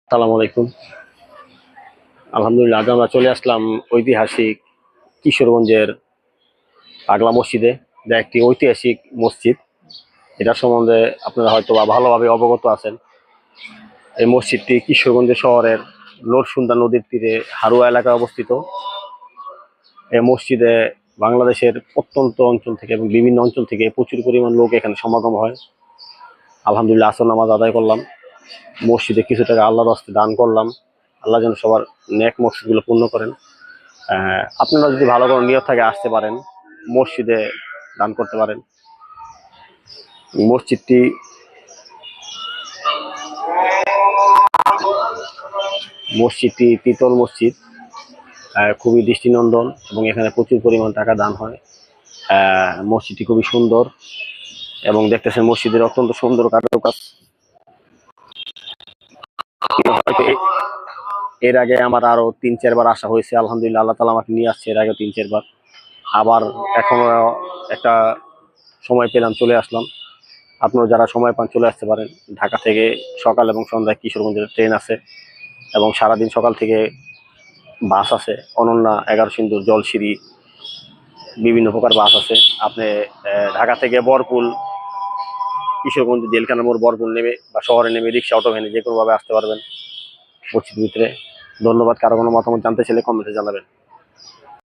আসসালামু আলাইকুম। আলহামদুলিল্লাহ, আজ আমরা চলে আসলাম ঐতিহাসিক কিশোরগঞ্জের পাগলা মসজিদে, যা একটি ঐতিহাসিক মসজিদ। এটা সম্বন্ধে আপনারা হয়তো বা ভালোভাবে অবগত আছেন। এই মসজিদটি কিশোরগঞ্জ শহরের নরসুন্দা নদীর তীরে হারুয়া এলাকায় অবস্থিত। এই মসজিদে বাংলাদেশের প্রত্যন্ত অঞ্চল থেকে এবং বিভিন্ন অঞ্চল থেকে প্রচুর পরিমাণ লোক এখানে সমাগম হয়। আলহামদুলিল্লাহ, আসর নামাজ আদায় করলাম, মসজিদে কিছু টাকা আল্লাহর রাস্তায় দান করলাম। আল্লাহ যেন সবার নেক মকসদগুলো পূর্ণ করেন। আপনারা যদি ভালো কোনো নিয়ত থাকে আসতে পারেন, মসজিদে দান করতে পারেন। মসজিদটি মসজিদটি পিতল মসজিদ, খুবই দৃষ্টিনন্দন এবং এখানে প্রচুর পরিমাণ টাকা দান হয়। মসজিদটি খুবই সুন্দর এবং দেখতেছেন মসজিদের অত্যন্ত সুন্দর কারুকাজ। হয়তো এর আগে আমার আরো ৩-৪ বার আসা হয়েছে। আলহামদুলিল্লাহ, আল্লাহ তাআলা আমাকে নিয়ে আসছে এর আগে ৩-৪ বার। আবার এখনো একটা সময় পেলাম, চলে আসলাম। আপনারা যারা সময় পান চলে আসতে পারেন। ঢাকা থেকে সকাল এবং সন্ধ্যায় কিশোরগঞ্জের ট্রেন আছে এবং সারাদিন সকাল থেকে বাস আছে। অনন্যা, 11 সিন্দুর, জলসিঁড়ি, বিভিন্ন প্রকার বাস আছে। আপনি ঢাকা থেকে বরপুল, কিশোরগঞ্জ জেলখানা মোড় বরপুল নেমে বা শহরে নেমে রিক্সা, অটো, ভ্যানে যে কোনোভাবে আসতে পারবেন মসজিদের ভিতরে। ধন্যবাদ। কারো কোনো মতামত জানতে চাইলে কমেন্টে জানাবেন।